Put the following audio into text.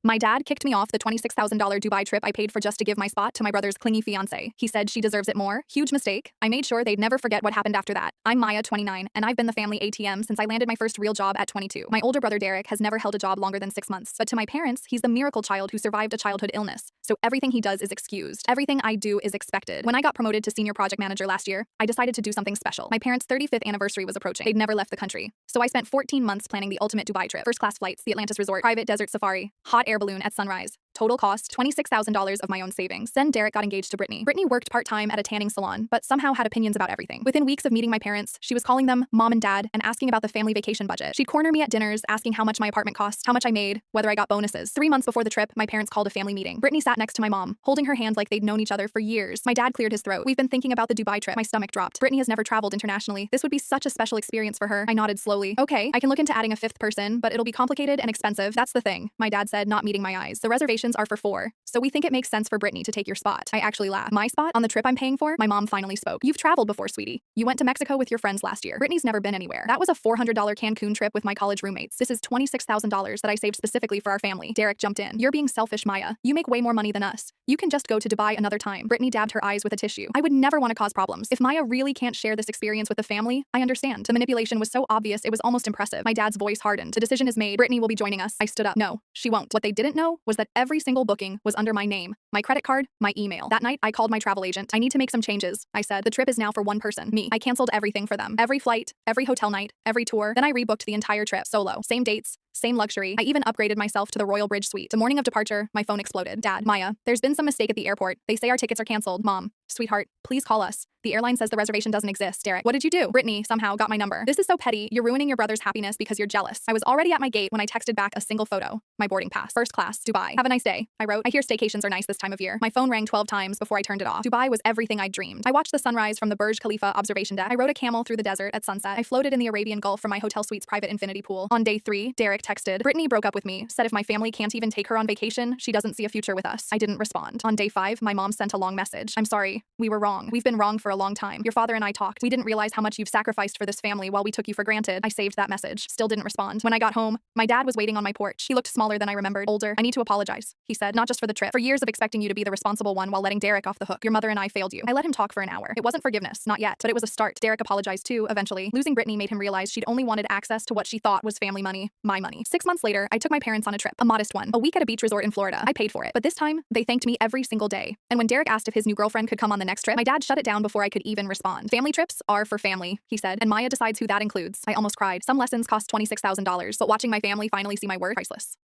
My dad kicked me off the $26,000 Dubai trip I paid for just to give my spot to my brother's clingy fiancée. He said she deserves it more. Huge mistake. I made sure they'd never forget what happened after that. I'm Maya, 29, and I've been the family ATM since I landed my first real job at 22. My older brother Derek has never held a job longer than 6 months, but to my parents, he's the miracle child who survived a childhood illness. So everything he does is excused. Everything I do is expected. When I got promoted to senior project manager last year, I decided to do something special. My parents' 35th anniversary was approaching. They'd never left the country. So I spent 14 months planning the ultimate Dubai trip. First class flights, the Atlantis Resort, private desert safari, hot air balloon at sunrise. Total cost, $26,000 of my own savings. Then Derek got engaged to Brittany. Brittany worked part-time at a tanning salon, but somehow had opinions about everything. Within weeks of meeting my parents, she was calling them mom and dad and asking about the family vacation budget. She'd corner me at dinners, asking how much my apartment cost, how much I made, whether I got bonuses. 3 months before the trip, my parents called a family meeting. Brittany sat next to my mom, holding her hand like they'd known each other for years. My dad cleared his throat. We've been thinking about the Dubai trip. My stomach dropped. Brittany has never traveled internationally. This would be such a special experience for her. I nodded slowly. Okay, I can look into adding a 5th person, but it'll be complicated and expensive. That's the thing, my dad said, not meeting my eyes. The reservations are for 4. So we think it makes sense for Brittany to take your spot. I actually laughed. My spot? On the trip I'm paying for? My mom finally spoke. You've traveled before, sweetie. You went to Mexico with your friends last year. Brittany's never been anywhere. That was a $400 Cancun trip with my college roommates. This is $26,000 that I saved specifically for our family. Derek jumped in. You're being selfish, Maya. You make way more money than us. You can just go to Dubai another time. Brittany dabbed her eyes with a tissue. I would never want to cause problems. If Maya really can't share this experience with the family, I understand. The manipulation was so obvious, it was almost impressive. My dad's voice hardened. The decision is made. Brittany will be joining us. I stood up. No, she won't. What they didn't know was that every single booking was under my name, my credit card, my email. That night, I called my travel agent. I need to make some changes. I said, the trip is now for one person, me. I canceled everything for them. Every flight, every hotel night, every tour. Then I rebooked the entire trip, solo. Same dates, same luxury. I even upgraded myself to the Royal Bridge suite. The morning of departure, my phone exploded. Dad, Maya, there's been some mistake at the airport. They say our tickets are canceled. Mom, sweetheart, please call us. The airline says the reservation doesn't exist. Derek, what did you do? Brittany somehow got my number. This is so petty. You're ruining your brother's happiness because you're jealous. I was already at my gate when I texted back a single photo. My boarding pass. First class, Dubai. Have a nice day. I wrote, I hear staycations are nice this time of year. My phone rang 12 times before I turned it off. Dubai was everything I dreamed. I watched the sunrise from the Burj Khalifa observation deck. I rode a camel through the desert at sunset. I floated in the Arabian Gulf from my hotel suite's private infinity pool. On day 3, Derek texted. Brittany broke up with me, said if my family can't even take her on vacation, she doesn't see a future with us. I didn't respond. On day 5, my mom sent a long message. I'm sorry. We were wrong. We've been wrong for a long time. Your father and I talked. We didn't realize how much you've sacrificed for this family while we took you for granted. I saved that message. Still didn't respond. When I got home, my dad was waiting on my porch. He looked smaller than I remembered. Older. I need to apologize, he said, not just for the trip. For years of expecting you to be the responsible one while letting Derek off the hook. Your mother and I failed you. I let him talk for an hour. It wasn't forgiveness, not yet, but it was a start. Derek apologized too, eventually. Losing Brittany made him realize she'd only wanted access to what she thought was family money, my money. 6 months later, I took my parents on a trip, a modest one, a week at a beach resort in Florida. I paid for it, but this time, they thanked me every single day. And when Derek asked if his new girlfriend could come on the next trip, my dad shut it down before I could even respond. Family trips are for family, he said, and Maya decides who that includes. I almost cried. Some lessons cost $26,000, but watching my family finally see my worth, priceless.